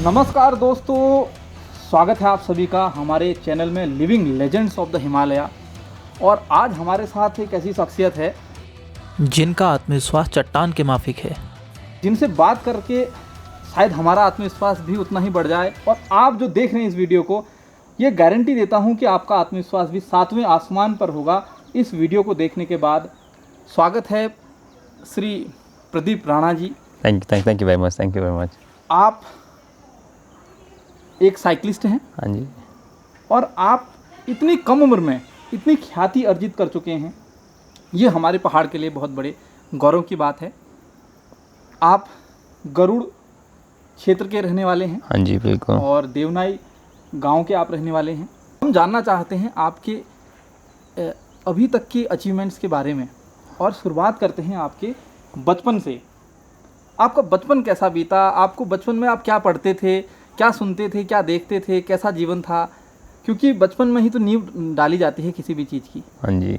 नमस्कार दोस्तों, स्वागत है आप सभी का हमारे चैनल में living legends of the Himalaya. और आज हमारे साथ एक ऐसी शख्सियत है जिनका आत्मविश्वास चट्टान के माफिक है, जिनसे बात करके शायद हमारा आत्मविश्वास भी उतना ही बढ़ जाए। और आप जो देख रहे हैं इस वीडियो को, ये गारंटी देता हूँ कि आपका आत्मविश्वास भी 7वें आसमान पर होगा इस वीडियो को देखने के बाद। स्वागत है Shri Pradeep Rana ji. Thank you very much. आप एक साइकिलिस्ट हैं। हाँ जी। और आप इतनी कम उम्र में इतनी ख्याति अर्जित कर चुके हैं, ये हमारे पहाड़ के लिए बहुत बड़े गौरव की बात है। आप गरुड़ क्षेत्र के रहने वाले हैं। हाँ जी, बिल्कुल। और देवनाई गांव के आप रहने वाले हैं। हम जानना चाहते हैं आपके अभी तक के अचीवमेंट्स के बारे में, और शुरुआत करते हैं आपके बचपन से। आपका बचपन कैसा बीता? आपको बचपन में आप क्या पढ़ते थे, क्या सुनते थे, क्या देखते थे, कैसा जीवन था? क्योंकि बचपन में ही तो नींव डाली जाती है किसी भी चीज़ की। हाँ जी,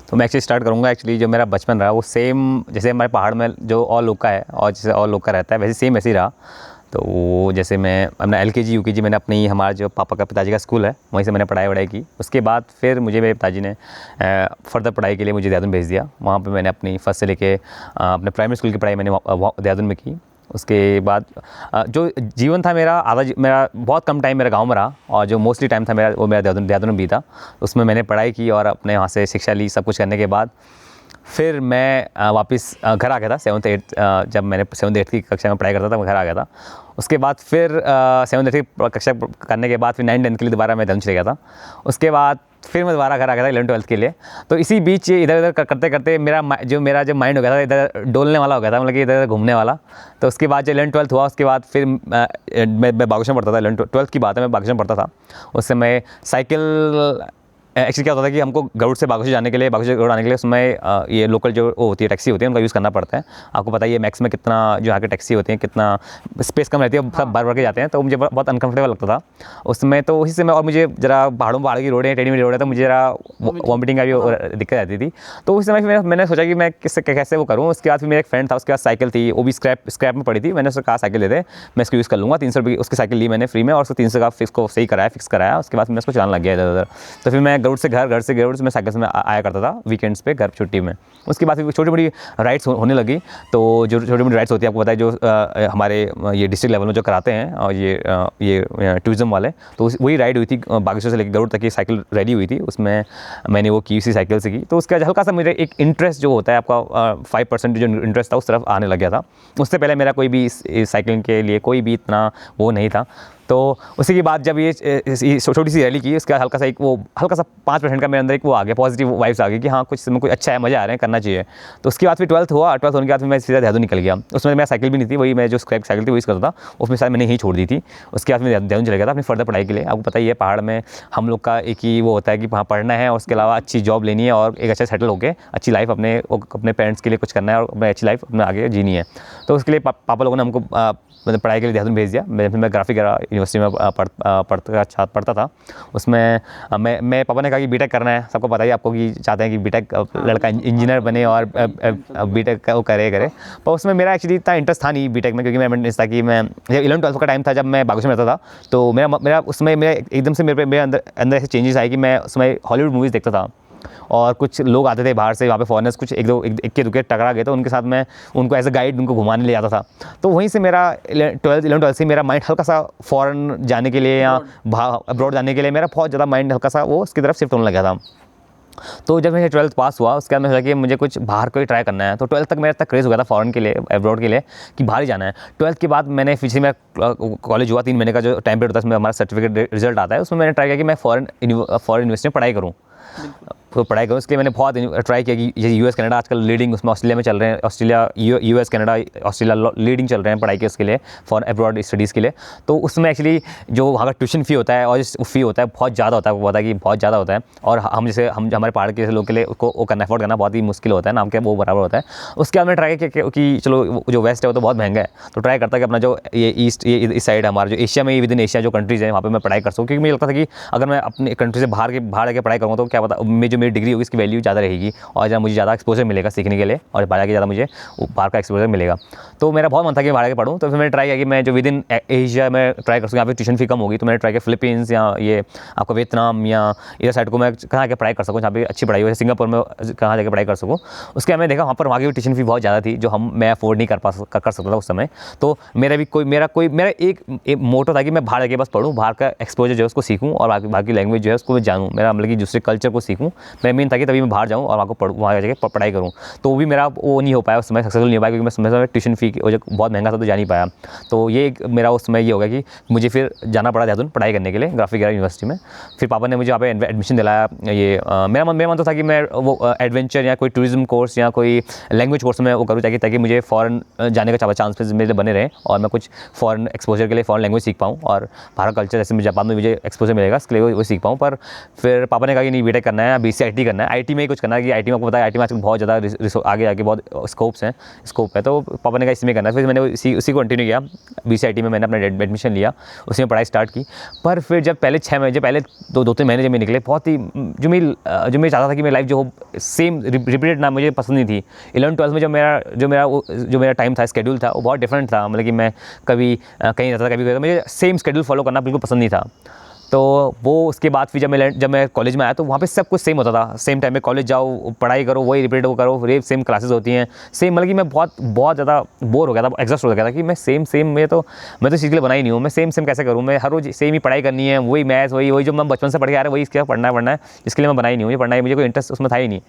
तो मैं एक्चुअली स्टार्ट करूँगा। एक्चुअली जो मेरा बचपन रहा वो सेम जैसे हमारे पहाड़ में जो और लोग का है और जैसे और लोग का रहता है वैसे सेम ऐसे ही रहा। तो वो जैसे मैं अपना LKG UKG मैंने अपनी हमारा जो पापा का पिताजी का स्कूल है वहीं से मैंने पढ़ाई की। उसके बाद फिर मुझे मेरे पिताजी ने फर्दर पढ़ाई के लिए मुझे देहरादून भेज दिया। वहाँ पे मैंने अपनी फर्स्ट से लेके अपने प्राइमरी स्कूल की पढ़ाई मैंने देहरादून में की। उसके बाद जो जीवन था मेरा मेरा बहुत कम टाइम मेरा गांव में रहा, और जो मोस्टली टाइम था मेरा वो मेरा देहरादून में बीता। उसमें मैंने पढ़ाई की और अपने वहाँ से शिक्षा ली। सब कुछ करने के बाद फिर मैं वापस घर आ गया था 7th 8th जब मैंने 7th 8th की कक्षा में पढ़ाई करता था मैं घर आ गया था। उसके बाद फिर 7th 8th की कक्षा करने के बाद फिर 9th 10th के लिए दोबारा मैं देहरादून चले गया था। उसके बाद फिर मैं दोबारा घर आ गया था 11th 12th के लिए। तो इसी बीच इधर उधर करते करते मेरा जो माइंड हो गया था इधर डोलने वाला हो गया था, मतलब कि इधर घूमने वाला। तो उसके बाद जो 11th 12th हुआ उसके बाद फिर मैं बागेश्वर पढ़ता था। 11th 12th की बात है, मैं बागेश्वर पढ़ता था। उस समय साइकिल एक्चुअली क्या होता था कि हमको गरुड़ से बागेश्वर जाने के लिए उसमें ये लोकल जो वो होती है टैक्सी होती है उनका यूज़ करना पड़ता है। आपको पता ही है मैक्स में कितना जो यहाँ की टैक्सी होती है कितना स्पेस कम रहती है, सब भर के जाते हैं। तो मुझे बहुत अनकंफर्टेबल लगता था उसमें। तो उसी से मैं, और मुझे ज़रा पहाड़ की रोड है, टेढ़ी मेढ़ी रोड है, तो मुझे ज़रा वॉमिटिंग का भी दिक्कत आती थी। तो उस समय मैंने सोचा कि मैं कैसे वो करूँ। उसके बाद फिर मेरा एक फ्रेंड था, उसके बाद साइकिल थी, वो भी स्क्रैप में पड़ी थी। मैंने उससे कहा साइकिल दे दे, मैं इसको यूज़ कर लूँगा। 300 रुपये उसकी साइकिल ली मैंने फ्री में, और उसको 300 का फिक्स कराया। उसके बाद मैं उसको चलाने लग गया इधर उधर। तो फिर मैं गरुड़ से गरुड़ से मैं साइकिल से मैं आया करता था वीकेंड्स पे घर छुट्टी में। उसके बाद फिर छोटी बड़ी राइड्स होने लगी। तो जो छोटी बड़ी राइड्स होती है आपको पता है जो हमारे ये डिस्ट्रिक्ट लेवल में जो कराते हैं और ये टूरिज्म वाले, तो वही राइड हुई थी बागेश्वर से लेकर गरुड़ तक की साइकिल रेडी हुई थी। उसमें मैंने वो की उसी साइकिल से की। तो उसके बाद हल्का सा मेरे एक इंटरेस्ट जो होता है आपका 5% जो इंटरेस्ट था उस तरफ आने लग गया था। उससे पहले मेरा कोई भी साइकिलिंग के लिए कोई भी इतना वो नहीं था। तो उसी के बाद जब ये छोटी सी रैली की उसके बाद हल्का सा 5% का मेरे अंदर एक वो आ गया, पॉजिटिव वाइब्स आ गई कि हाँ कुछ अच्छा है, मज़ा आ रहे हैं, करना चाहिए। तो उसके बाद फिर 12th हुआ। 12th होने के बाद फिर मैं सीधा देहरादून निकल गया। उसमें मेरा साइकिल भी नहीं थी, वही मैं जो स्क्रैप साइकिल थी वही करता था। उसमें शायद मैंने ही छोड़ दी थी। उसके बाद मैं देहरादून चले गया था अपनी फर्दर पढ़ाई के लिए। आपको पता ही है पहाड़ में हम लोग का एक ही वो होता है कि वहाँ पढ़ना है और उसके अलावा अच्छी जॉब लेनी है और एक अच्छा सेटल होकर अच्छी लाइफ अपने पेरेंट्स के लिए कुछ करना है और अपनी अच्छी लाइफ अपने आगे जीनी है। तो उसके लिए पापा लोगों ने हमको मतलब पढ़ाई के लिए देहरादून भेज दिया। फिर मैं ग्राफिक यूनिवर्सिटी में पढ़ता था। उसमें मैं पापा ने कहा कि बीटेक करना है। सबको पता ही आपको कि चाहते हैं कि बीटेक लड़का इंजीनियर बने और बीटेक वो करे। पर उसमें मेरा एक्चुअली इतना इंटरेस्ट था नहीं बीटेक में, क्योंकि मैं था कि मैं 11th 12th का टाइम था जब मैं बागेश्वर में रहता था। तो मेरा उसमें एकदम से मेरे अंदर ऐसे चेंजेस आए कि मैं उसमें हॉलीवुड मूवीज़ देखता था। और कुछ लोग आते थे बाहर से, वहाँ पे फॉरेनर्स कुछ एक के दुके टकरा गए, तो उनके साथ मैं उनको एज अ गाइड उनको घुमाने ले जाता था। तो वहीं से मेरा 11th 12th से मेरा माइंड हल्का सा फॉरेन जाने के लिए या अब्रॉड जाने के लिए मेरा बहुत ज़्यादा माइंड हल्का सा वो उसकी तरफ शिफ्ट होने लगा था। तो जब मेरा 12th पास हुआ उसके बाद मैं सोचा कि मुझे कुछ बाहर को ही ट्राई करना है। तो 12th तक मेरा तक क्रेज़ हो गया था फॉरेन के लिए, अब्रॉड के लिए, कि बाहर ही जाना है। 12th के बाद मैंने फिर से मेरा कॉलेज हुआ, 3 महीने का जो टाइम पीरियड होता है उसमें हमारा सर्टिफिकेट रिजल्ट आता है। उसमें मैंने ट्राई किया कि मैं फॉरेन यूनिवर्सिटी में पढ़ाई करूँ। तो पढ़ाई करूँ इसके लिए मैंने बहुत ट्राई किया कि जैसे US कनाडा आजकल लीडिंग उसमें ऑस्ट्रेलिया में चल रहे हैं। Australia US Canada Australia leading चल रहे हैं पढ़ाई के उसके लिए फॉर अब्रॉड स्टडीज़ के लिए। तो उसमें एक्चुअली जो वहाँ का ट्यूशन फ़ी होता है और फ़ी होता है बहुत ज़्यादा होता है, वो पता है कि बहुत ज़्यादा होता है। और हम हमारे पहाड़ के लोग के लिए उसको वो करना अफोर्ड करना बहुत ही मुश्किल होता है, नाम के वो बराबर होता है। उसके बाद मैंने ट्राई किया कि चलो जो वेस्ट है वो तो बहुत महंगा है, तो ट्राई करता कि अपना जो ये ईस्ट इस साइड हमारा जो एशिया में विद इन एशिया जो कंट्रीज़ हैं वहाँ पर मैं पढ़ाई कर सकूँ। क्योंकि मुझे लगता था कि अगर मैं अपनी कंट्री से बाहर आके पढ़ाई करूँगा तो क्या पता मेरी डिग्री होगी इसकी वैल्यू ज़्यादा रहेगी और ज़्यादा मुझे ज़्यादा एक्सपोजर मिलेगा सीखने के लिए और बाहर के ज़्यादा मुझे बाहर का एक्सपोजर मिलेगा। तो मेरा बहुत मन था कि बाहर के पढ़ूँ, तो फिर मैंने ट्राई किया कि मैं जो विद इन एशिया मैं ट्राई कर सकूँ, यहाँ पे ट्यूशन फी कम होगी, तो मैंने ट्राई किया फिलीपींस या ये आपका वियतनाम या इधर साइड को मैं कहाँ के पढ़ाई कर सकूँ जहाँ पे अच्छी पढ़ाई हो, जैसे सिंगापुर में कहाँ जाकर पढ़ाई कर सकूँ। उसके बाद मैंने देखा वहाँ की ट्यूशन फी बहुत ज़्यादा थी जो मैं अफोर्ड नहीं कर सकता था उस समय। तो मेरा एक मोटो था कि मैं बाहर जाके बस पढ़ूँ, बाहर का एक्सपोजर जो है उसको सीखूँ और बाहर की लैंग्वेज जो है उसको मैं जानूँ, मेरा मतलब कि दूसरे कल्चर को सीखूँ। मेरा मेन था कि तभी मैं बाहर जाऊँ और वहाँ जाके पढ़ाई करूँ। तो वो भी मेरा वो नहीं हो पाया उस समय, सक्सेसफुल नहीं हो पाया क्योंकि मैं समय ट्यूशन फी की वजह बहुत महंगा था तो जा नहीं पाया। तो ये मेरा उस समय ये हो गया कि मुझे फिर जाना पड़ा देहरादून पढ़ाई करने के लिए ग्राफिक यूनिवर्सिटी में। फिर पापा ने मुझे वहाँ पे एडमिशन दिलाया। ये मेरा मन तो था कि मैं वो एडवेंचर या कोई टूरिज्म कोर्स या कोई लैंग्वेज कोर्स में वो करूँ ताकि मुझे फ़ॉरेन जाने का चांसेस मेरे बने रहे और मैं कुछ फ़ॉरेन एक्सपोजर के लिए फ़ॉरेन लैंग्वेज सीख पाऊँ और बाहर कल्चर जैसे जापान में मुझे एक्सपोजर मिलेगा इसके लिए वो सीख पाऊँ। पर फिर पापा ने कहा कि नहीं बीटेक करना है, BCIT करना है, IT में ही कुछ करना है कि IT में आपको पता है IT में आजकल बहुत ज़्यादा आगे बहुत स्कोप है। तो पापा ने कहा इसमें करना है। फिर मैंने इसी को कंटिन्यू किया, BCIT में मैंने अपना एडमिशन लिया, उसी में पढ़ाई स्टार्ट की। पर फिर जब पहले 6 महीने पहले 2-3 महीने जब मैं निकले बहुत ही जो मैं चाहता था कि मेरी लाइफ जो हो सेम रिपीटेड ना मुझे पसंद नहीं थी। 11th-12th में जो मेरा टाइम था, स्केड्यूल था वो बहुत डिफरेंट था। मतलब कि मैं कभी कहीं रहता था कभी मुझे सेम स्केड्यूल फॉलो करना बिल्कुल पसंद नहीं था। तो वो उसके बाद फिर जब मैं कॉलेज में आया तो वहाँ पे सब कुछ सेम होता था। सेम टाइम में कॉलेज जाओ, पढ़ाई करो, वही रिपीट वो करो, फिर सेम क्लासेस होती हैं सेम। मतलब कि मैं बहुत ज़्यादा बोर हो गया था, एग्जॉस्ट हो गया था कि मैं सेम मैं तो इस चीज़ के लिए बना ही नहीं हूँ। मैं सेम कैसे करूँ, मैं हर रोज़ सेम ही पढ़ाई करनी है, वही मैथ्स वही जो मैं बचपन से पढ़ के आ रहा है वही इसके पढ़ना है इसके लिए मैं बना ही नहीं हूँ। ये पढ़ना है, मुझे कोई इंटरेस्ट उसमें था ही नहीं।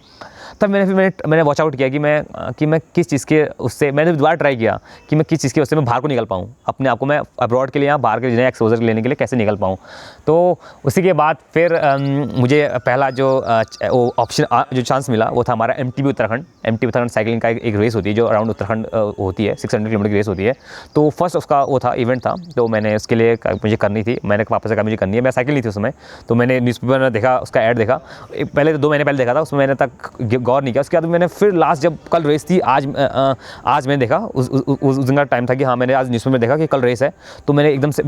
तब मैंने वॉच आउट किया कि मैं किस चीज़ के उससे मैंने दोबारा ट्राई किया कि मैं किस चीज़ के उससे मैं बाहर को निकल पाऊँ, अपने आप को मैं अब्रॉड के लिए या बाहर के नए एक्सपोजर लेने के लिए कैसे निकल पाऊँ। तो उसी के बाद फिर मुझे पहला जो ऑप्शन जो चांस मिला वो था हमारा MTB उत्तराखंड साइकिलिंग का एक रेस होती है जो अराउंड उत्तराखंड होती है, 600 किलोमीटर की रेस होती है। तो फर्स्ट उसका वो था इवेंट था, तो मैंने उसके लिए मुझे करनी थी। मैंने वापस से कहा मुझे करनी है, मैं साइकिल नहीं थी उस समय। तो मैंने न्यूज़पेपर में देखा, उसका ऐड देखा, पहले 2 महीने पहले देखा था, उसमें मैंने तक गौर नहीं किया। उसके बाद मैंने फिर लास्ट जब कल रेस थी आज मैंने देखा, उस दिन का टाइम था कि हाँ मैंने आज न्यूज़पेपर में देखा कि कल रेस है। तो मैंने एकदम से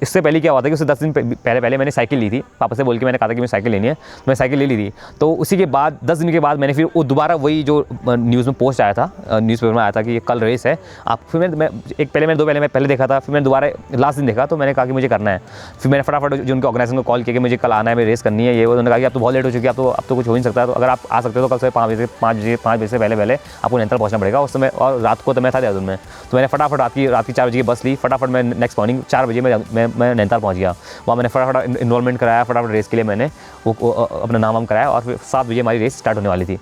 इससे पहले क्या हुआ था कि उससे 10 दिन पहले मैंने साइकिल ली थी, पापा से बोल के मैंने कहा था कि मैं साइकिल लेनी है, तो मैं साइकिल ले ली थी। तो उसी के बाद 10 दिन के बाद मैंने फिर वो दोबारा वही जो न्यूज़ में पोस्ट आया था, न्यूज़पेपर में आया था कि ये कल रेस है आप। फिर मैं पहले देखा था, फिर मैंने दोबारा लास्ट दिन देखा, तो मैंने कहा कि मुझे करना है। फिर मैंने फटाफट जो उनके ऑर्गेनाइजेशन को कॉल किया कि मुझे कल आना है, मेरी रेस करनी है। ये उन्होंने कहा कि आप तो बहुत लेट हो चुकी है, अब तो कुछ हो नहीं सकता, तो अगर आप आ सकते हो तो कल से 5 बजे से पहले आपको नैनीताल पहुंचना पड़ेगा। उस समय और रात को तो मैं था देहरादून में, तो मैंने फटाफट रात की 4 बजे की बस ली, फटाफट मैं नेक्स्ट मॉर्निंग 4 बजे मैं नैनीताल पहुंच गया। वहाँ मैंने फटाफट इन्वॉल्वमेंट कराया, फटाफट रेस के लिए मैंने वो अपना नाम कराया और फिर 7 बजे हमारी रेस स्टार्ट होने वाली थी।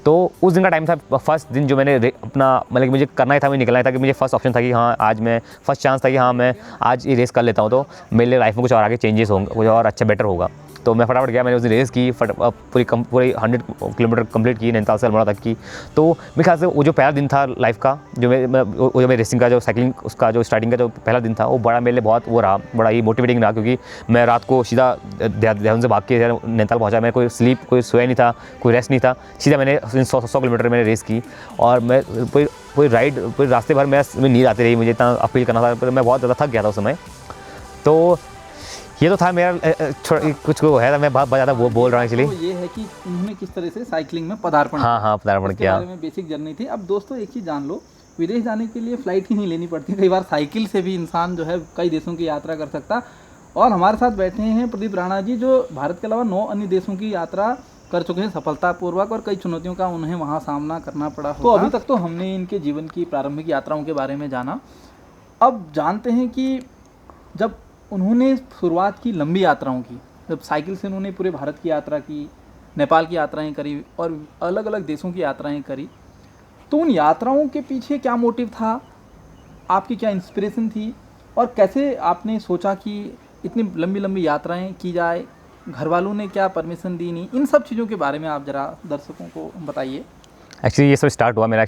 तो उस दिन का टाइम था, फर्स्ट दिन जो मैंने अपना मतलब कि मुझे करना ही था, मुझे निकलना ही था कि मुझे फर्स्ट ऑप्शन था कि हाँ आज मैं फर्स्ट चांस था कि हाँ मैं आज ये रेस कर लेता हूँ तो मेरे लिए लाइफ में कुछ और आगे चेंजेस होंगे, कुछ और अच्छा बेटर होगा। तो मैं फटाफट गया, मैंने उस दिन रेस की, पूरी 100 किलोमीटर कंप्लीट की, नैनीताल से अल्मोड़ा तक की। तो मेरे ख्याल से वो जो पहला दिन था लाइफ का, जो मैं रेसिंग का जो साइकिलिंग उसका जो स्टार्टिंग का जो पहला दिन था वो बड़ा मेरे लिए बहुत वो रहा, बड़ा ही मोटिवेटिंग रहा। क्योंकि मैं रात को सीधा देहरादून से भाग के नैनीताल पहुँचा, मैं कोई सोया नहीं था, कोई रेस्ट नहीं था, सीधा मैंने 100 किलोमीटर मैंने रेस की। और मैं पूरी रास्ते भर मैं नींद आती रही, मुझे इतना अपील करना था, पर मैं बहुत ज़्यादा थक गया था उस समय। तो ये तो था मेरा कुछ वो है, मैं बहुत ज़्यादा वो बोल रहा हूँ एक्चुअली। तो ये है कि उन्होंने किस तरह से साइकिलिंग में पदार्पण पदार्पण किया, बारे में बेसिक जर्नी थी। अब दोस्तों एक चीज़ जान लो, विदेश जाने के लिए फ़्लाइट ही नहीं लेनी पड़ती, कई बार साइकिल से भी इंसान जो है कई देशों की यात्रा कर सकता। और हमारे साथ बैठे हैं प्रदीप राणा जी, जो भारत के अलावा 9 अन्य देशों की यात्रा कर चुके हैं सफलतापूर्वक, और कई चुनौतियों का उन्हें वहाँ सामना करना पड़ा। तो अभी तक तो हमने इनके जीवन की प्रारंभिक यात्राओं के बारे में जाना। अब जानते हैं कि जब उन्होंने शुरुआत की लंबी यात्राओं की, जब साइकिल से उन्होंने पूरे भारत की यात्रा की, नेपाल की यात्राएं करी और अलग अलग देशों की यात्राएं करी, तो उन यात्राओं के पीछे क्या मोटिव था, आपकी क्या इंस्पिरेशन थी, और कैसे आपने सोचा कि इतनी लंबी लंबी यात्राएं की जाए, घर वालों ने क्या परमिशन दी नहीं, इन सब चीज़ों के बारे में आप ज़रा दर्शकों को बताइए। एक्चुअली ये सब स्टार्ट हुआ मेरा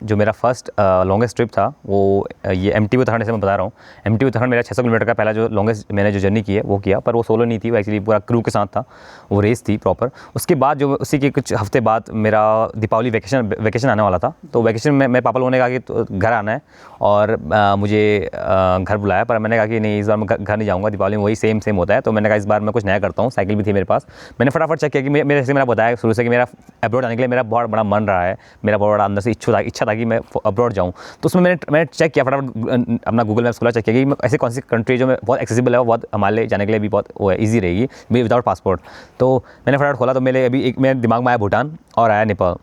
जो मेरा फर्स्ट लॉन्गेस्ट ट्रिप था वो ये MT उत्तराखंड से मैं बता रहा हूँ। MT उत्तराखंड मेरा 600 किलोमीटर का पहला जो लॉन्गेस्ट मैंने जो जर्नी की है वो किया, पर वो सोलो नहीं थी, वो एक्चुअली पूरा क्रू के साथ था, वो रेस थी प्रॉपर। उसके बाद जो उसी के कुछ हफ्ते बाद मेरा दीपावली वेकेशन आने वाला था, तो वेकेशन में मेरे पापा लोगों ने कहा कि तो घर आना है और मुझे घर बुलाया, पर मैंने कहा कि नहीं, इस बार मैं घर नहीं जाऊँगा, दीपावली में वही सेम होता है। तो मैंने कहा इस बार मैं कुछ नया करता हूँ। साइकिल भी थी मेरे पास, मैंने फटाफट चेक किया कि मेरे जैसे मेरा बताया शुरू से कि मेरा अब्रॉड जाने के लिए मेरा बहुत बड़ा मन रहा है, मेरा बहुत बड़ा अंदर से इच्छा था कि मैं अब्रॉड जाऊँ। तो उसमें मैंने चेक किया फटाफट, अपना गूगल मैप्स खोला, चेक किया कि ऐसी कौन सी कंट्री जो बहुत एक्सेसिबल है, वो बहुत हमारे लिए जाने के लिए भी बहुत वो है, ईजी रहेगी विदाउट पासपोर्ट। तो मैंने फटाफट खोला, तो मेरे दिमाग में आया भूटान और आया नेपाल।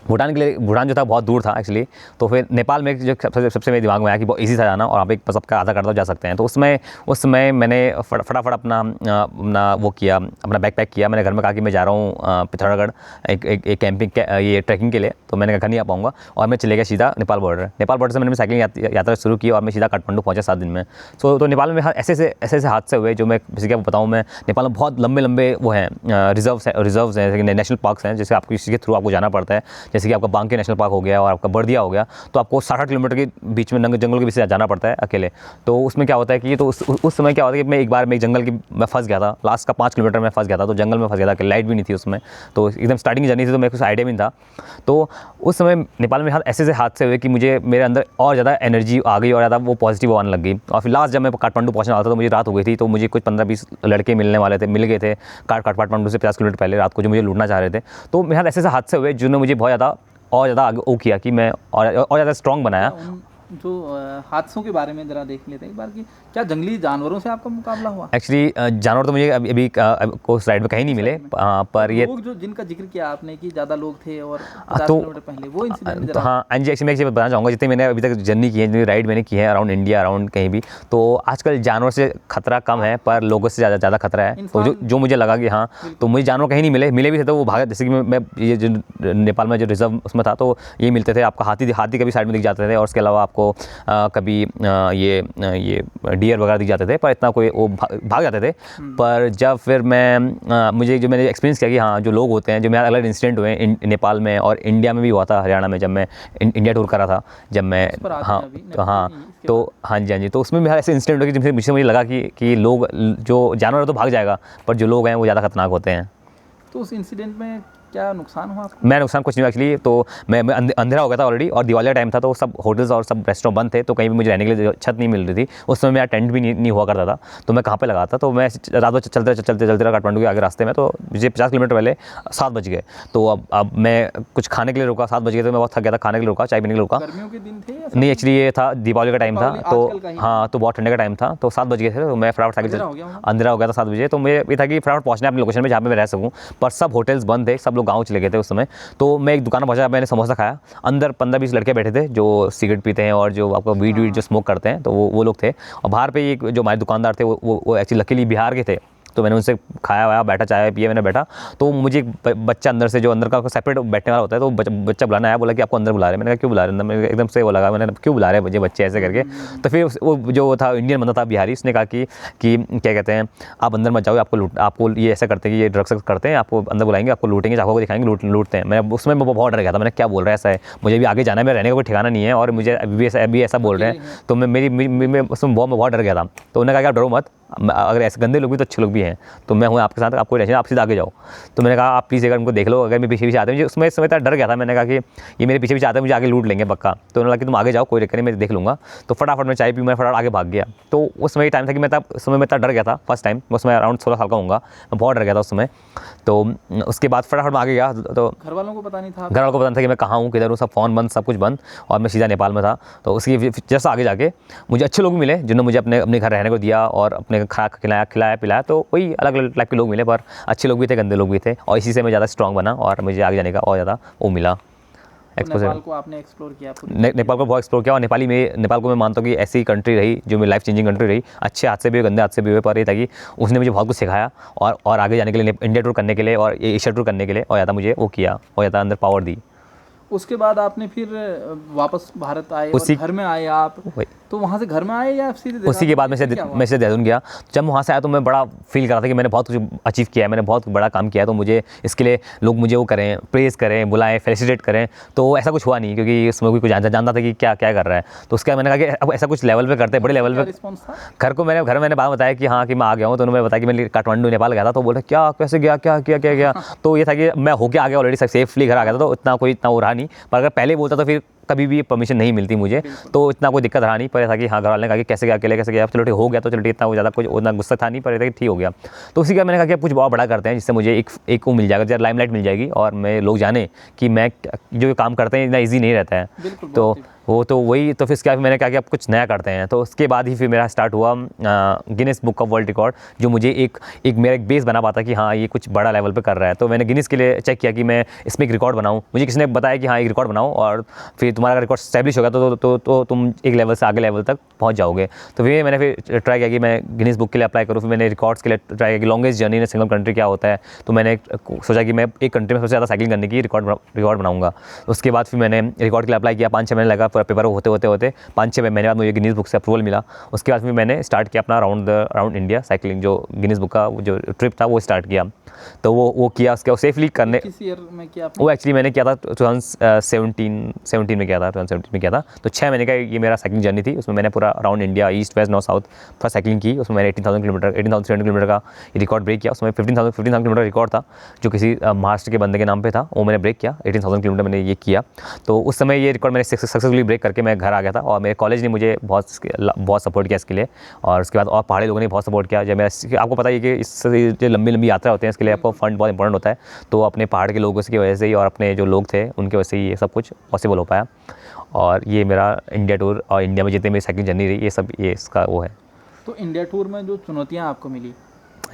भूटान के लिए, भूटान जो था बहुत दूर था एक्चुअली, तो फिर नेपाल में जो सबसे मेरे दिमाग में आया कि बहुत ईजी था जाना, और आप एक बस आपका आधार कार्ड तो जा सकते हैं। तो उसमें मैंने फटाफट अपना वो किया, अपना बैकपैक किया। मैंने घर में कहा कि मैं जा रहा हूँ पिथौरागढ़ एक कैंपिंग ये ट्रैकिंग के लिए, तो मैंने कहा घर नहीं आ पाऊँगा, और मैं चले गया सीधा नेपाल बॉर्डर से मैंने साइकिलिंग यात्रा शुरू की और मैं सीधा काठमांडू पहुँचा 7 दिन में। तो नेपाल में ऐसे हादसे हुए जो मैं किसी को बताऊँ। मैं नेपाल में बहुत लंबे वो हैं रिजर्व्स हैं, नेशनल पार्क्स हैं, जैसे आपको किसी के थ्रू आपको जाना पड़ता है, जैसे कि आपका बांके नेशनल पार्क हो गया और आपका बर्दिया हो गया, तो आपको 60 किलोमीटर के बीच में जंगल के बीच से जाना पड़ता है अकेले। तो उसमें क्या होता है कि उस समय क्या होता है कि मैं एक जंगल में फंस गया था, लास्ट का 5 किलोमीटर में फंस गया था, तो जंगल में फंस गया था कि लाइट भी नहीं थी उसमें, तो एकदम स्टार्टिंग जर्नी थी, तो मेरे कुछ आइडिया भी नहीं था। तो उस समय नेपाल में ऐसे हादसे हुए कि मेरे अंदर और ज़्यादा एनर्जी आ गई और ज़्यादा वो पॉजिटिव आने लग गई। और फिर लास्ट जब मैं काठमांडू पहुँचने वाला था तो मुझे रात हो गई थी, तो मुझे कुछ 15-20 लड़के मिल गए थे काठमांडू से 50 किलोमीटर पहले रात को, जो मुझे लूटना चाह रहे थे। तो मेरे साथ ऐसे हादसे हुए जिन्होंने मुझे बहुत ज़्यादा आगे वो किया कि मैं और ज़्यादा स्ट्रॉन्ग बनाया। जो हादसों के बारे में ज़रा देख लेते हैं एक बार कि क्या जंगली जानवरों से आपका मुकाबला हुआ? एक्चुअली जानवर तो मुझे अभी कोई साइड में कहीं नहीं मिले, पर ये लोग जो जिनका जिक्र किया आपने कि ज़्यादा लोग थे और 50 किलोमीटर पहले, वो इंसिडेंट तो हाँ जी, एक्चुअली मैं एक बताना चाहूँगा, जितने मैंने अभी तक जर्नी की है, जितनी राइड मैंने की है अराउंड इंडिया, अराउंड कहीं भी, तो आजकल जानवर से खतरा कम है, पर लोगों से ज़्यादा खतरा है। तो जो मुझे लगा कि हाँ, तो मुझे जानवर कहीं नहीं मिले भी थे तो वो भागा। जैसे कि मैं ये जो नेपाल में जो रिजर्व उसमें था, तो ये मिलते थे आपका हाथी कभी साइड में दिख जाते थे, और उसके अलावा आपको कभी ये डियर वगैरह दिख जाते थे, पर इतना कोई वो भाग जाते थे। पर जब फिर मुझे जो मैंने एक्सपीरियंस किया कि हाँ, जो लोग होते हैं, जो मेरे अलग इंसिडेंट हुए नेपाल में और इंडिया में भी हुआ था, हरियाणा में जब मैं इंडिया टूर करा था, जब मैं हाँ जी, तो उसमें भी ऐसे इंसिडेंट हुए कि मुझे लगा कि लोग, जो जानवर तो भाग जाएगा, पर जो लोग हैं वो ज़्यादा खतरनाक होते हैं। तो उस इंसिडेंट में क्या नुकसान हुआ? मैं नुकसान कुछ नहीं हुआ एक्चुअली। तो मैं अंधेरा हो गया था ऑलरेडी, और दिवाली का टाइम था, तो सब होटल्स और सब रेस्टोरेंट बंद थे, तो कहीं भी मुझे रहने के लिए छत नहीं मिल रही थी। उस समय मेरा टेंट भी नहीं हुआ करता था, तो मैं कहाँ पे लगा था। तो मैं रात भर चलते रहा काठमांडू के आगे रास्ते में, तो मुझे 50 किलोमीटर पहले 7 बज गए। तो अब मैं कुछ खाने के लिए रुका, 7 बज गए, तो मैं बहुत थक गया था, खाने के लिए रुका, चाय पीने के लिए रुका। गर्मियों के दिन थे? नहीं, एक्चुअली ये था दिवाली का टाइम था, तो हाँ, तो बहुत ठंडे का टाइम था, तो 7 बज गए थे, तो मैं फटाफट साइकिल अंधेरा हो गया था 7 बजे। तो मुझे ये था कि फटाफट पहुँचना है अपनी लोकेशन में जहाँ पे मैं रह सकूँ, पर सब होटल्स बंद थे, सब लोग गाँव चले गए थे उस समय। तो मैं एक दुकान पहुंचा, मैंने समोसा खाया। अंदर 15-20 लड़के बैठे थे जो सिगरेट पीते हैं और जो आपको वीड जो स्मोक करते हैं, तो वो लोग थे। और बाहर पे एक जो हमारे दुकानदार थे, वो एक्चुअली लकीली बिहार के थे, तो मैंने उनसे खाया वाया, बैठा, चाय पिया, मैंने बैठा। तो मुझे एक बच्चा अंदर से, जो अंदर का सेपरेट बैठने वाला होता है, तो बच्चा बुलाने आया, बोला कि आपको अंदर बुला रहे हैं। मैंने कहा क्यों बुला रहे हैं? मैंने एकदम से वो लगा, मैंने क्यों बुला रहे हैं मुझे बच्चे ऐसे करके। तो फिर वो जो था इंडियन बंदा था, बिहारी, उसने कहा कि क्या कहते हैं, आप अंदर मत जाओ, आपको ये ऐसा करते हैं कि ये ड्रग्स करते हैं, आपको अंदर बुलाएंगे, आपको लूटेंगे, चाकू को दिखाएंगे, लूटते हैं। मैं उसमें बहुत डर गया था, मैंने क्या बोल रहा है, ऐसा है, मुझे भी आगे जाना है, मेरे रहने का कोई ठिकाना नहीं है, और मुझे अभी ऐसा बोल रहे हैं। तो मैं उसमें बहुत डर गया था। तो उन्होंने कहा कि आप डरो मत, अगर ऐसे गंदे लोग भी तो अच्छे लोग भी हैं, तो मैं हूँ आपके साथ, आपको टेंशन, आप सीधा आगे जाओ। तो मैंने कहा आप प्लीज़ एक बार उनको देख लो, अगर मैं पीछे आते हैं, मुझे उसमें समय डर गया था। मैंने कहा कि ये मेरे पीछे आते हैं, मुझे आगे लूट लेंगे पक्का। तो उन्होंने कहा कि तुम आगे जाओ, कोई दिक्कत नहीं, मैं देख लूँगा। तो फटाफट मैं चाय पी, मैं फटाफट आगे भाग गया। तो उस समय टाइम था कि मैं इतना डर गया था फर्स्ट टाइम, उस समय अराउंड 16 साल का होऊंगा, मैं बहुत डर गया था उस समय। तो उसके बाद फटाफट मैं आगे गया। तो घर वालों को पता नहीं था? घर वालों को पता था कि मैं कहाँ हूँ, किधर हूँ, सब फ़ोन बंद, सब कुछ बंद, और मैं सीधा नेपाल में था। तो उसकी जैसा आगे जाके मुझे अच्छे लोग मिले, जिन्होंने मुझे अपने घर रहने को दिया और अपने खिलाया पिलाया। तो वही अलग अलग टाइप के लोग मिले, पर अच्छे लोग भी थे, गंदे लोग भी थे, और इसी से मैं ज़्यादा स्ट्रॉन्ग बना और मुझे आगे जाने का और ज़्यादा वो मिला। नेपाल को आपने एक्सप्लोर किया? नेपाल को बहुत एक्सप्लोर किया, और नेपाल को मैं मानता हूँ कि ऐसी कंट्री रही जो मेरी लाइफ चेंजिंग कंट्री रही। अच्छे हाथ से भी हुए, गंदे हाथ से भी हुए, पर ये था कि उसने मुझे बहुत कुछ सिखाया, और आगे जाने के लिए, इंडिया टूर करने के लिए और एशिया टूर करने के लिए और ज़्यादा मुझे वो किया, और ज़्यादा अंदर पावर दी। उसके बाद आपने फिर वापस भारत आए, और घर में आए आप, तो वहाँ से घर में आए या सीधे उसी के बाद मैं से देहरादून गया। जब वहाँ से आया तो मैं बड़ा फील कर रहा था कि मैंने बहुत कुछ अचीव किया है, मैंने बहुत बड़ा काम किया है, तो मुझे इसके लिए लोग मुझे वो करें, प्रेज़ करें, बुलाएं, फेलिसिटेट करें। तो ऐसा कुछ हुआ नहीं, क्योंकि उसमें कोई कुछ जानता था कि क्या क्या कर रहा है। तो उसके बाद मैंने कहा कि अब ऐसा कुछ लेवल पे करते हैं, बड़े लेवल पे। रिस्पॉन्स था घर में मैंने बात बताया कि हाँ कि मैं आ गया हूँ, तो उन्होंने बताया कि मैं काठमांडू नेपाल गया था। तो बोले क्या, कैसे गया, क्या किया, क्या गया। तो ये था कि मैं होके आ गया ऑलरेडी, सेफली घर आ गया था, तो इतना वो रहा नहीं। पर अगर पहले बोलता तो फिर कभी भी परमिशन नहीं मिलती मुझे, तो इतना कोई दिक्कत रहा नहीं। पर था कि हाँ, घर वाले ने कहा कि कैसे गया, अकेले कैसे गया, चलो ठीक हो गया, तो चलो ठीक, इतना ज़्यादा कुछ उतना गुस्सा था नहीं, पर था कि ठीक हो गया। तो उसी का मैंने कहा कि अब कुछ बहुत बड़ा करते हैं, जिससे मुझे एक वो मिल जाएगा, जब लाइमलाइट मिल जाएगी और मैं लोग जाने कि मैं जो काम करते हैं इतना ईजी नहीं रहता है। तो वही, तो फिर इसके बाद मैंने कहा कि अब कुछ नया करते हैं। तो उसके बाद ही फिर मेरा स्टार्ट हुआ Guinness book of world record, जो मुझे मेरा एक बेस बना पाता कि हाँ ये कुछ बड़ा लेवल पे कर रहा है। तो मैंने गिनीज के लिए चेक किया कि मैं इसमें एक रिकॉर्ड बनाऊँ। मुझे किसी ने बताया कि हाँ एक रिकॉर्ड बनाओ, और फिर तुम्हारा अगर रिकॉर्ड स्टैब्लिश होगा तो तुम एक लेवल से आगे लेवल तक पहुँच जाओगे। तो फिर मैंने ट्राई किया कि मैं गिनीज बुक के लिए अप्लाई करूँ। फिर मैंने रिकॉर्ड्स के लिए ट्राई किया कि longest journey in single country क्या होता है। तो मैंने सोचा कि मैं एक कंट्री में सबसे ज़्यादा साइकिलिंग करने की रिकॉर्ड बनाऊंगा। उसके बाद फिर मैंने रिकॉर्ड के लिए अप्लाई किया, 5-6 महीने लगा, पेपर होते 5-6 महीने बाद मुझे गिनीज बुक से अप्रूवल मिला। उसके बाद फिर मैंने स्टार्ट किया अपना राउंड इंडिया साइकिलिंग, जो गिनीज बुक का जो ट्रिप था वो स्टार्ट किया। तो वो किया, उसके सेफली करने। किस ईयर में किया आपने? वो एक्चुअली मैंने किया था 2017 में किया था, 2017 में किया था। तो 6 महीने का ये मेरा साइकिलिंग जर्नी थी। उसमें मैंने पूरा round India, east west north south पूरा साइकिलिंग की। उसमें मैंने 18,300 किलोमीटर का रिकॉर्ड ब्रेक किया। उसमें 15,000 किलोमीटर रिकॉर्ड था, जो किसी महाराष्ट्र के बंदे के नाम पे था, वो मैंने ब्रेक किया। 18,000 किलोमीटर मैंने ये किया। तो उस समय ये रिकॉर्ड मैंने सक्सेसफुली ब्रेक करके मैं घर आ गया था, और मेरे कॉलेज ने मुझे बहुत सपोर्ट किया इसके लिए। और उसके बाद और पहाड़ी लोगों ने बहुत सपोर्ट किया। जब मेरा, आपको पता है कि इस जो लंबी यात्रा होते हैं, इसके लिए आपको फंड बहुत इंपॉर्टेंट होता है। तो अपने पहाड़ के लोगों की वजह से ही, और अपने जो लोग थे उनकी वजह से ही ये सब कुछ पॉसिबल हो पाया। और ये मेरा इंडिया टूर और इंडिया में जितने मेरी साइकिलिंग जर्नी रही, ये इसका वो है। तो इंडिया टूर में जो चुनौतियाँ आपको मिली,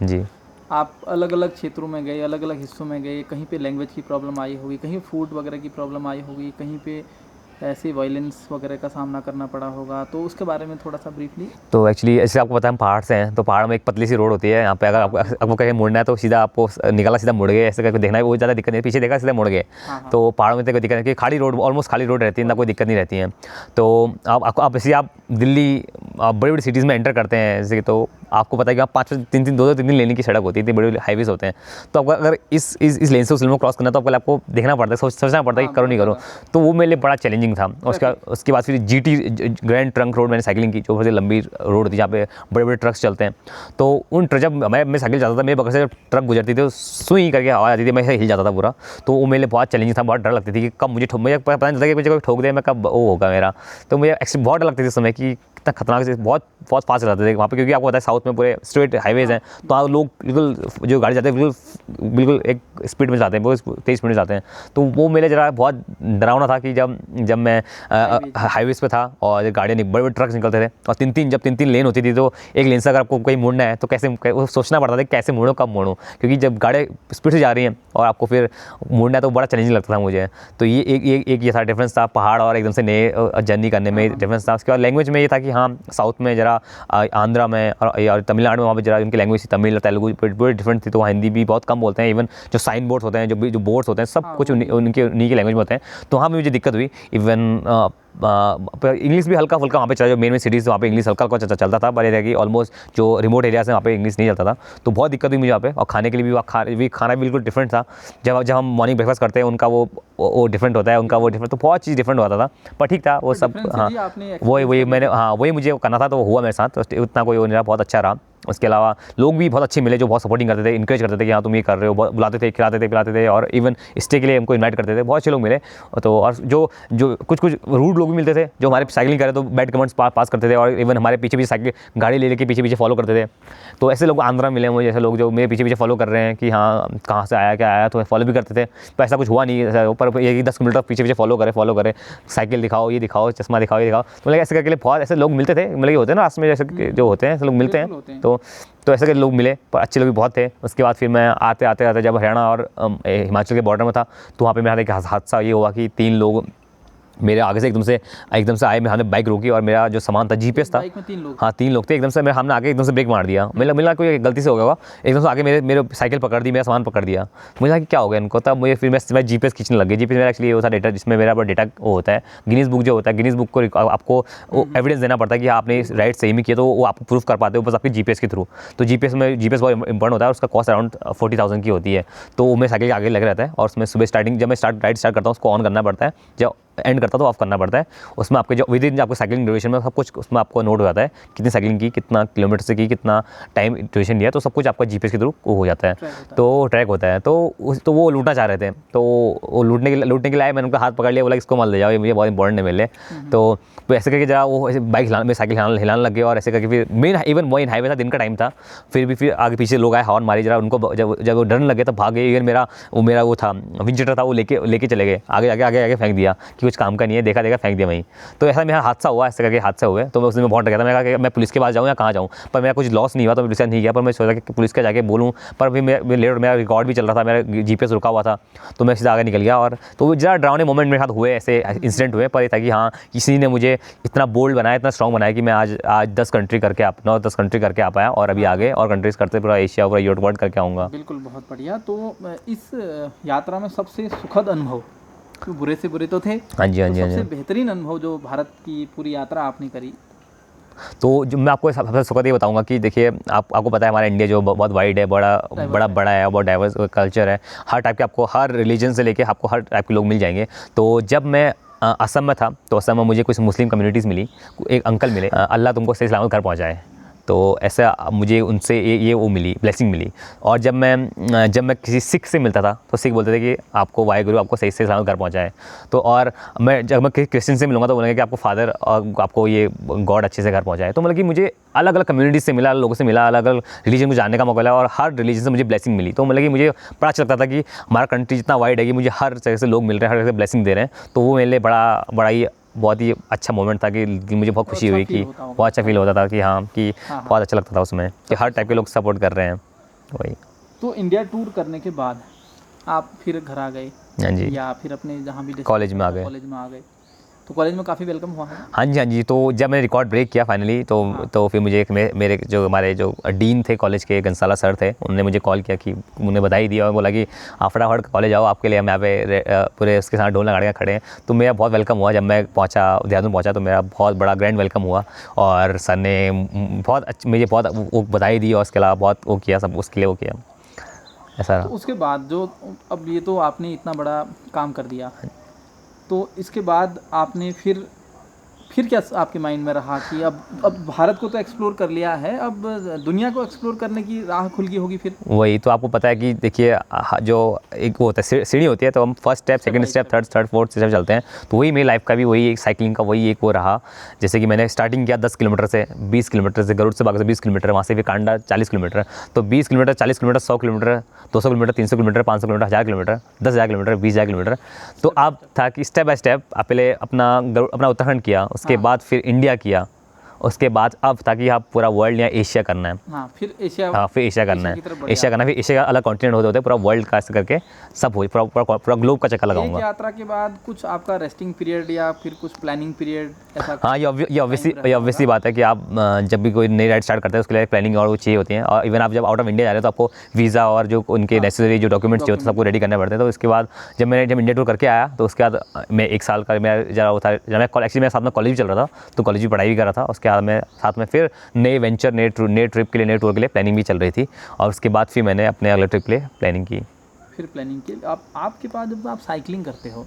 जी, आप अलग अलग क्षेत्रों में गए, अलग अलग हिस्सों में गए, कहीं पे लैंग्वेज की प्रॉब्लम आई होगी, कहीं फूड वगैरह की प्रॉब्लम आई होगी, कहीं पे ऐसे वायलेंस वगैरह का सामना करना पड़ा होगा, तो उसके बारे में थोड़ा सा ब्रीफली। तो एक्चुअली ऐसे आपको पता है हम पहाड़ से हैं, तो पहाड़ में एक पतली सी रोड होती है। यहाँ पे अगर आपको कहीं मुड़ना है तो सीधा आपको निकला सीधा मुड़ गए, ऐसे करके देखना है, वो ज़्यादा दिक्कत नहीं है। पीछे देखा सीधा मुड़ गए। तो पहाड़ों में तो कोई दिक्कत नहीं, कि खाली रोड, ऑलमोस्ट खाली रोड रहती है, ना कोई दिक्कत नहीं रहती है। तो आप ऐसे आप दिल्ली बड़ी बड़ी सिटीज़ में एंटर करते हैं जैसे, तो आपको पता है कि आप 2-3 लेने की सड़क होती है, इतनी बड़ी बड़ी हाईवेज होते हैं। तो आपको अगर इस लेन से उस लेन में क्रॉस करना है, तो आपको देखना पड़ता है, सोचना पड़ता है कि करो नहीं करो। तो वो मेरे लिए बड़ा चैलेंजिंग था। उसके बाद फिर GT ग्रैंड ट्रंक रोड मैंने साइकिलिंग की, जो बहुत लंबी रोड होती है, जहाँ पे बड़े बड़े ट्रक्स चलते हैं। तो उन जब मैं साइकिल चलाता था, मेरे बगल से ट्रक गुजरती थी, सुई करके आवाज़ आती थी, मैं हिल जाता था पूरा। तो वो मेरे लिए बहुत चैलेंजिंग था, बहुत डर लगती थी कि कब मुझे पता नहीं चलता कि मुझे कोई ठोक दे, मैं कब वो होगा मेरा। तो मुझे बहुत डर लगती थी उस समय कि कितना खतरनाक से बहुत फास्ट चलाते थे वहाँ पे, क्योंकि आपको पता है साउथ में पूरे स्ट्रेट हाईवेज हैं। तो आप लोग बिल्कुल जो गाड़ी जाते हैं बिल्कुल एक स्पीड में जाते हैं, बहुत तेज़ स्पीड में जाते हैं। तो वो मेरे जरा बहुत डरावना था कि जब मैं हाईवेज पे था और गाड़ियाँ बड़े बड़े ट्रक्स निकलते थे, और जब तीन लेन होती थी, तो एक लेन से अगर आपको कहीं मुड़ना है तो कैसे वो सोचना पड़ता था कि कैसे मुड़ो, कब मुड़ो, क्योंकि जब गाड़ी स्पीड से जा रही हैं और आपको फिर मुड़ना है तो बड़ा चैलेंजिंग लगता था मुझे। तो ये एक ये था डिफरेंस था, पहाड़ और एकदम से नए जर्नी करने में डिफरेंस था। उसके बाद लैंग्वेज में ये था कि हाँ साउथ में जरा आंध्रा में और तमिलनाडु में वहाँ पे जरा उनकी लैंग्वेज थी, तमिल और तेलुगु बड़ी डिफरेंट थी, तो वहाँ हिंदी भी बहुत कम बोलते हैं। इवन जो साइन बोर्ड्स होते हैं, जो बोर्ड्स होते हैं, सब कुछ उन्हीं की लैंग्वेज में होते हैं। तो वहाँ भी मुझे दिक्कत हुई। इवन इंग्लिश भी हल्का फुल्का वहाँ पे चला, जो मेन सिटीज़ वहाँ पे इंग्लिश हल्का हल्का चलता था, पर ये कि ऑलमोस्ट जो रिमोट एरियाज़ हैं वहाँ पे इंग्लिश नहीं चलता था। तो बहुत दिक्कत हुई मुझे वहाँ पे। और खाने के लिए भी खाना बिल्कुल डिफरेंट था। जब हम मॉर्निंग ब्रेकफास्ट करते हैं, उनका वो डिफरेंट होता है, उनका वो डिफरेंट, तो बहुत चीज़ डिफरेंट होता था, पर ठीक था वो सब। हाँ, वही मुझे करना था, तो हुआ मेरे साथ, तो उतना कोई वो नहीं रहा, बहुत अच्छा रहा। उसके अलावा लोग भी बहुत अच्छे मिले, जो बहुत सपोर्टिंग करते थे, इंकरेज करते थे कि हाँ तुम ये कर रहे हो, बुलाते थे, खिलाते थे, पिलाते थे, और इवन स्टे के लिए हमको इनवाइट करते थे। बहुत अच्छे लोग मिले। तो और जो कुछ रूड लोग भी मिलते थे, जो हमारे साइकिलिंग करे तो बैड कमेंट्स पास करते थे, और इवन हमारे पीछे साइकिल गाड़ी ले लेके पीछे फॉलो करते थे। तो ऐसे लोग आंध्रा मिले मुझे, ऐसे लोग जो मेरे पीछे फॉलो कर रहे हैं कि हाँ कहाँ से आया, क्या आया, तो फॉलो भी करते थे। तो ऐसा कुछ हुआ नहीं, पर ये 10 किलोमीटर पीछे फॉलो करे, साइकिल दिखाओ, ये दिखाओ, चश्मा दिखाओ, ये दिखाओ। तो मतलब ऐसे करके बहुत ऐसे लोग मिलते थे, मतलब ये होते हैं ना रास्ते में जैसे जो होते हैं ऐसे लोग मिलते हैं। तो ऐसे के लोग मिले, पर अच्छे लोग भी बहुत थे। उसके बाद फिर मैं आते जब हरियाणा और हिमाचल के बॉर्डर में था, तो वहाँ पे मेरा एक हादसा ये हुआ कि 3 लोग मेरे आगे से एकदम से आए, मेरे हमने बाइक रोकी और मेरा जो सामान था जीपीएस था, बाइक में 3 लोग? हाँ 3 लोग थे। एकदम से मेरे हमने आगे एकदम से ब्रेक मार दिया, मिला कोई गलती से हो गया होगा, एकदम से आगे मेरे साइकिल पकड़ दी, मेरा सामान पकड़ दिया। मुझे लगा कि क्या हो गया इनको, तब मुझे फिर मैं जीपीएस खींचने लग गई। जीपीएस मेरा एक्चुअली वो था डेटा जिसमें मेरा डेटा वो होता है, गिनीज बुक जो होता है, गिनीज बुक को आपको एविडेंस देना पड़ता है कि आपने राइट सही में किया, तो वो आपको प्रूफ कर पाते हो बस आपके जीपीएस के थ्रू। तो जीपीएस बहुत इंपॉर्टेंट होता है, उसका कॉस्ट अराउंड 40,000 की होती है। तो वो मेरे साइकिल के आगे लग रहता है और उसमें सुबह स्टार्टिंग जब मैं राइड स्टार्ट करता हूँ उसको ऑन करना पड़ता है, जब एंड करता तो ऑफ करना पड़ता है। उसमें आपके जो विद इन आपको साइकिलिंग ड्यूरेशन में सब कुछ उसमें आपको नोट हो जाता है, कितनी साइकिलिंग की, कितना किलोमीटर से की, कितना टाइम ड्यूरेशन लिया, तो सब कुछ आपका जीपीएस के थ्रू हो जाता है, तो ट्रैक होता है। तो वो लूटना चाह रहे थे, तो वो लूटने के लिए आए, मैंने उनका हाथ पकड़ लिया, बोला इसको मत ले जाओ, ये मुझे बहुत इंपॉर्टेंट है मेरे लिए। तो ऐसे करके जरा वो ऐसे बाइक हिलाने, साइकिल हिलाने लग गए और ऐसे करके फिर मेन इवन वही हाईवे था, दिन का टाइम था, फिर आगे पीछे लोग आए, हॉर्न मारी, जरा उनको जब वो डरने लगे तो भागे। इवन मेरा वो था विंचेटर था, वो लेके चले गए, आगे फेंक दिया कि कुछ काम का नहीं है, देखा फेंक दिया वहीं। तो ऐसा मेरा हादसा हुआ, ऐसे करके हादसा हुए। तो मैं उसमें बहुत डर गया था, मैंने कहा कि मैं पुलिस के पास जाऊँ या कहाँ जाऊँ, पर मेरा कुछ लॉस नहीं हुआ, तो मैं पुलिस नहीं गया। पर मैं सोचा कि पुलिस के जाके बोलूँ, पर फिर मेरा रिकॉर्ड भी चल रहा था, मेरा जीपीएस रुका हुआ था, तो मैं सीधा आगे निकल गया। और तो ज़रा डरावने मोमेंट मेरे साथ हुए, ऐसे इंसिडेंट हुए, पर ये था कि हाँ किसी ने मुझे इतना बोल्ड बनाया, इतना स्ट्रॉन्ग बनाया कि मैं आज 10 कंट्री करके 9-10 कंट्री करके आ पाया, और अभी आगे और कंट्रीज़ करते पूरा एशिया, पूरा यूरोप वर्ल्ड करके आऊँगा। बिल्कुल, बहुत बढ़िया। तो इस यात्रा में सबसे सुखद अनुभव, तो बुरे से बुरे तो थे, हाँ जी, सबसे बेहतरीन अनुभव जो भारत की पूरी यात्रा आपने करी? तो जो मैं आपको सबसे सुखद ये बताऊंगा कि देखिए आपको पता है हमारा इंडिया जो बहुत वाइड है, बड़ा है, बहुत डाइवर्स कल्चर है, हर टाइप के आपको, हर रिलीजन से लेके आपको हर टाइप के लोग मिल जाएंगे। तो जब मैं असम में था, तो असम में मुझे कुछ मुस्लिम कम्युनिटीज़ मिली, एक अंकल मिले, अल्लाह तुमको सही सलामत घर पहुँचाए, तो ऐसा मुझे उनसे ये वो मिली, ब्लेसिंग मिली। और जब मैं किसी सिख से मिलता था, तो सिख बोलते थे कि आपको वाहेगुरु आपको सही से सलामत घर पहुँचाए। तो और जब मैं किसी क्रिश्चियन से मिलूँगा तो बोलेंगे कि आपको फादर और आपको ये गॉड अच्छे से घर पहुँचाए। तो मतलब कि मुझे अलग अलग कम्युनिटीज़ से मिला, लोगों से मिला, अलग अलग रिलीजन को जानने का मौका मिला, और हर रिलीजन से मुझे ब्लेसिंग मिली। तो मतलब कि मुझे पता चलता था कि हमारा कंट्री जितना वाइड है कि मुझे हर जगह से लोग मिल रहे हैं, हर जगह से ब्लेसिंग दे रहे हैं। तो वो मेरे लिए बड़ा ही बहुत ही अच्छा मोमेंट था कि मुझे बहुत खुशी हुई, कि बहुत अच्छा फील होता था कि बहुत अच्छा लगता था उसमें कि हर टाइप के लोग सपोर्ट कर रहे हैं। वही। तो इंडिया टूर करने के बाद आप फिर घर आ गए? हाँ जी। या फिर अपने जहाँ भी कॉलेज में आ गए? तो कॉलेज में काफ़ी वेलकम हुआ है? हाँ जी। तो जब मैंने रिकॉर्ड ब्रेक किया फाइनली, तो फिर मुझे मेरे हमारे जो डीन थे कॉलेज के, घंसाला सर थे, उन्होंने मुझे कॉल किया, कि उन्हें बधाई दिया और बोला कि आप फटाफट कॉलेज आओ, आपके लिए हम यहाँ पे पूरे उसके साथ ढोल गाड़ियाँ खड़े हैं। तो मेरा बहुत वेलकम हुआ। जब मैं देहरादून पहुँचा तो मेरा बहुत बड़ा ग्रैंड वेलकम हुआ, और सर ने मुझे बहुत वो बधाई दी, और उसके अलावा बहुत वो किया, सब उसके लिए वो किया, ऐसा। तो उसके बाद जो अब ये तो आपने इतना बड़ा काम कर दिया, तो इसके बाद आपने फिर क्या आपके माइंड में रहा कि अब भारत को तो एक्सप्लोर कर लिया है, अब दुनिया को एक्सप्लोर करने की राह खुल गई होगी फिर? वही तो आपको पता है कि देखिए जो एक वो होता है सीढ़ी होती है, तो हम first step, second step, third fourth step चलते हैं। तो वही मेरी लाइफ का भी वही एक साइकिलिंग का वही एक वो रहा। जैसे कि मैंने स्टार्टिंग किया 10 किलोमीटर से, 20 किलोमीटर से, गरुड़ से बाग से 20 किलोमीटर, वहाँ से फिर कांडा 40 किलोमीटर। तो 20 kilometre, 40 kilometre, 100 kilometre, 200 kilometre, 300 kilometre, 500 kilometre, 1000 kilometre, 10,000 kilometre, 20,000 kilometre. तो अब था कि स्टेप बाय स्टेप पहले अपना उत्तराखंड किया, उसके बाद फिर इंडिया किया, उसके बाद अब था कि आप पूरा वर्ल्ड या एशिया करना है। फिर एशिया करना है, एशिया करना है, फिर एशिया का अलग कॉन्टिनेंट होते हैं, पूरा वर्ल्ड का ऐसे करके सब हो, पूरा ग्लोब का चक्कर लगाऊंगा। यात्रा के बाद कुछ आपका रेस्टिंग पीरियड या फिर कुछ प्लानिंग पीरियड ऐसा? हाँ, ये ऑब्वियसली बात है कि आप जब भी कोई नई राइड स्टार्ट करते हैं उसके लिए प्लानिंग और वो चाहिए होती है। और इवन आप जब आउट ऑफ इंडिया जा रहे हैं तो आपको वीज़ा और जो उनके नेसेसरी जो डॉक्यूमेंट्स चाहिए होते हैं सबको रेडी करने पड़ते हैं। तो उसके बाद जब इंडिया टूर करके आया, तो उसके बाद मैं 1 साल का मेरा जरा वो था, जब मैं एक्चुअली मेरे साथ में कॉलेज भी चल रहा था, तो कॉलेज भी पढ़ाई भी कर रहा था। उसके बाद मैं साथ में फिर नए वेंचर, नए ट्रिप के लिए, नए टूर के लिए प्लानिंग भी चल रही थी। और उसके बाद फिर मैंने अपने अगले ट्रिप के लिए प्लानिंग की। फिर प्लानिंग की आपके पास जब आप साइकिलिंग करते हो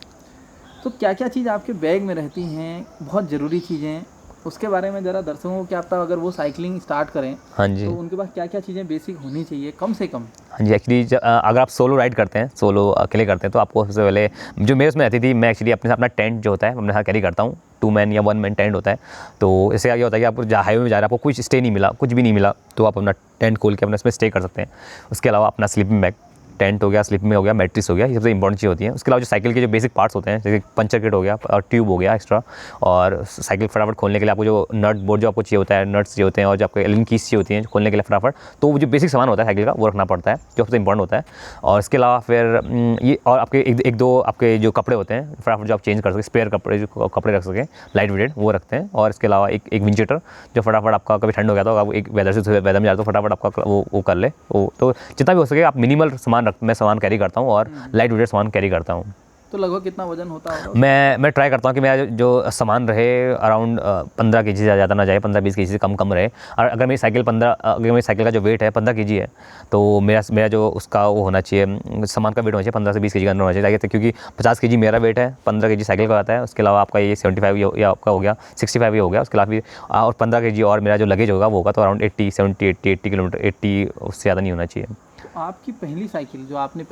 तो क्या क्या चीज़ आपके बैग में रहती हैं, बहुत ज़रूरी चीज़ें, उसके बारे में ज़रा दर्शकों को क्या पता, अगर वो साइकिलिंग स्टार्ट करें हाँ जी, तो उनके पास क्या क्या चीज़ें बेसिक होनी चाहिए कम से कम? हाँ जी, एक्चुअली अगर आप सोलो राइड करते हैं, सोलो अकेले करते हैं, तो आपको सबसे पहले जो मेरे उसमें रहती थी, मैं एक्चुअली अपने साथ अपना टेंट जो होता है अपने साथ कैरी करता हूँ। 2 मैन या 1 मैन टेंट होता है। तो इससे क्या होता है कि आप हाईवे में जा रहे हैं, आपको कुछ भी नहीं मिला, तो आप अपना टेंट खोल के अपने उसमें स्टे कर सकते हैं। उसके अलावा अपना स्लीपिंग बैग, टेंट हो गया, स्लीपिंग हो गया, मैट्रिस हो गया, ये सबसे इंपॉर्टेंट चीज़ होती है। उसके अलावा जो साइकिल के जो बेसिक पार्ट्स होते हैं, जैसे पंचर किट हो गया और ट्यूब हो गया एक्स्ट्रा, और साइकिल फटाफट खोलने के लिए आपको जो नट बोर्ड जो आपको चाहिए होता है, नट्स चाहिए होते हैं, और जो आपको एलिन कीज चाहिए होती हैं खोलने के लिए फटाफट, तो वो जो बेसिक सामान होता है साइकिल का वो रखना पड़ता है, जो सबसे इंपॉर्टेंट होता है। और इसके अलावा फिर ये और आपके एक दो आपके जो कपड़े होते हैं फटाफट जो आप चेंज कर सकें, स्पेयर कपड़े जो कपड़े रख सकें लाइट वेटेड, वो रखते हैं। और इसके अलावा एक विंड चीटर, जो फटाफट आपका कभी ठंड हो गया तो आप एक वेदर में जाते हो फटाफट आपका वो कर ले, वो तो जितना भी हो सके आप मिनिमल मैं सामान कैरी करता हूँ और लाइट वेटेड सामान कैरी करता हूँ। तो लगभग कितना वजन होता होगा? मैं ट्राई करता हूँ कि मेरा जो सामान रहे अराउंड 15 kg से ज़्यादा ना जाए, 15-20 kg से कम रहे। और अगर मेरी साइकिल का जो वेट है 15 kg है, तो मेरा जो उसका वो होना चाहिए, सामान का वेट होना चाहिए 15 से 20 kg का अंदर होना चाहिए, क्योंकि 50 kg मेरा वेट है, 15 kg साइकिल का आता है। उसके अलावा आपका ये 75 या आपका हो गया, 65 ये हो गया। उसके अलावा फिर और 15 kg और मेरा जो लगेज होगा वो होगा, तो अराउंड 80 किलोमीटर, 80 उससे ज़्यादा नहीं होना चाहिए। आपकी पहली साइकिल जो आपने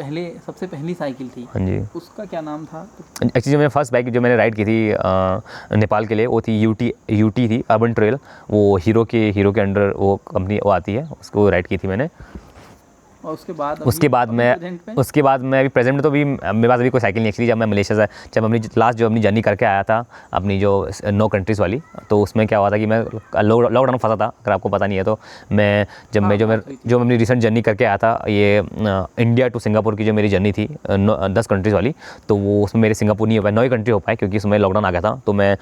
सबसे पहली साइकिल थी, हाँ जी, उसका क्या नाम था? एक्चुअली जो मैंने फर्स्ट बाइक जो मैंने राइड की थी नेपाल के लिए, वो थी यूटी थी, अर्बन ट्रेल। वो हीरो के अंडर वो कंपनी वो आती है, उसको राइड की थी मैंने। और उसके बाद मैं अभी प्रेजेंट में तो अभी मेरे पास अभी कोई साइकिल नहीं। एक्चुअली जब मैं मलेशिया से अपनी जर्नी करके आया था, अपनी जो 9 कंट्रीज़ वाली, तो उसमें क्या हुआ था कि मैं लॉकडाउन में फंसा था, अगर आपको पता नहीं है तो। मैं अपनी रिसेंट जर्नी करके आया था, ये इंडिया टू सिंगापुर की जो मेरी जर्नी थी 10 कंट्रीज़ वाली, तो वो उसमें मेरे सिंगापुर नहीं हो पाया, 9 कंट्री हो पाए, क्योंकि उसमें लॉकडाउन आ गया था। तो मैं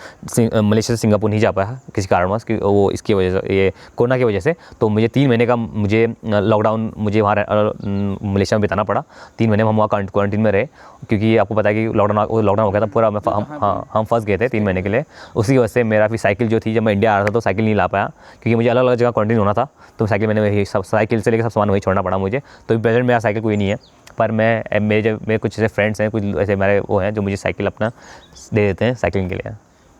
मलेशिया से सिंगापुर नहीं जा पाया किसी कारणवश, वो इसकी वजह से, ये कोरोना की वजह से। तो मुझे 3 महीने का लॉकडाउन मुझे वहाँ मलेशिया में बिताना पड़ा। 3 महीने हम वहाँ क्वारंटीन में रहे, क्योंकि आपको पता है कि लॉकडाउन हो गया था पूरा। हम फंस गए थे 3 महीने के लिए। उसी वजह से मेरा फिर साइकिल जो थी, जब मैं इंडिया आ रहा था तो साइकिल नहीं ला पाया, क्योंकि मुझे अलग अलग जगह क्वारंटीन होना था। तो साइकिल से लेकर सब सामान वही छोड़ना पड़ा मुझे। तो प्रेजेंट मेरा साइकिल कोई नहीं है, पर मेरे कुछ ऐसे फ्रेंड्स हैं, कुछ ऐसे हमारे वो हैं जो मुझे साइकिल अपना दे देते हैं साइकिलिंग के लिए।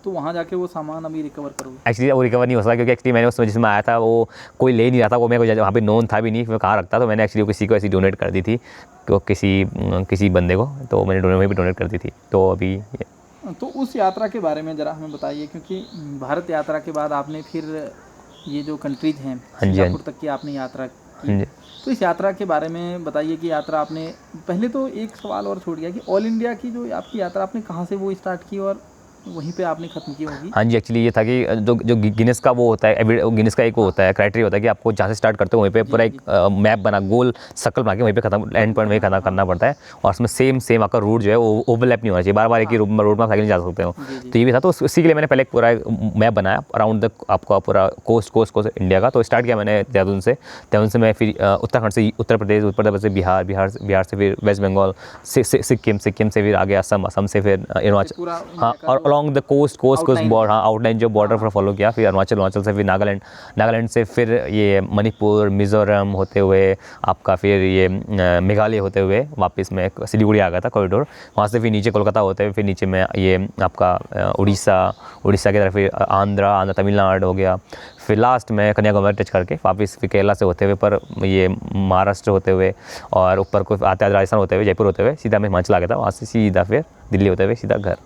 तो वहाँ जाके वो सामान अभी रिकवर करोगे? एक्चुअली वो रिकवर नहीं हो सकता, क्योंकि एक्चुअली मैंने उसमें जिसमें आया था वो कोई ले नहीं रहा था, वो मेरे को वहाँ पे नोन था भी नहीं, मैं कहाँ रखता। तो मैंने एक्चुअली किसी को ऐसी डोनेट कर दी थी, किसी बंदे को, तो मैंने वहीं पर डोनेट कर दी थी। तो अभी तो उस यात्रा के बारे में ज़रा हमें बताइए, क्योंकि भारत यात्रा के बाद आपने फिर ये जो कंट्रीज़ हैं सिंगापुर तक की आपने यात्रा की, तो इस यात्रा के बारे में बताइए कि यात्रा आपने, पहले तो एक सवाल और छूट गया कि ऑल इंडिया की जो आपकी यात्रा आपने कहाँ से वो स्टार्ट की और वहीं पे आपने ख़त्म की होगी? हाँ जी, एक्चुअली ये था कि जो गिनेस का वो होता है, गिनेस का एक वो होता है क्राइटेरिया होता है कि आपको जहाँ से स्टार्ट करते हो वहीं पे पूरा एक मैप बना, गोल सर्कल बना के वहीं पे खत्म, एंड पॉइंट वहीं खत्म करना पड़ता है। और उसमें सेम आपका रूट जो है वो ओवरलैप नहीं होना चाहिए, बार एक ही रोड में आप साइकिल जा सकते हो। तो ये भी था, तो उसी के लिए मैंने पहले एक पूरा मैप बनाया अराउंड आपका पूरा कोस्ट इंडिया का। तो स्टार्ट किया मैंने देहरादून से मैं फिर उत्तराखंड से उत्तर प्रदेश से बिहार से फिर वेस्ट बंगाल, सिक्किम से फिर आगे असम से फिर अरुणाचल, हाँ, और अलॉन्ग द कोस्ट बॉर्डर, हाँ, आउटलाइन जो बॉर्डर पर फॉलो किया। फिर अरुणाचल से फिर नागालैंड से फिर ये मणिपुर, मिज़ोरम होते हुए आपका फिर ये मेघालय होते हुए वापस मैं सिलीगुड़ी आ गया था कॉरिडोर। वहाँ से फिर नीचे कोलकाता होते हुए फिर नीचे में ये आपका उड़ीसा की तरफ, फिर आंध्र तमिलनाडु हो गया। फिर लास्ट में कन्याकुमारी टच करके वापस फिर केरला से होते हुए पर ये महाराष्ट्र होते हुए और ऊपर को आते राजस्थान होते हुए, जयपुर होते हुए सीधा मैं हिमाचल आ गया था। वहाँ से सीधा फिर दिल्ली होते हुए सीधा घर।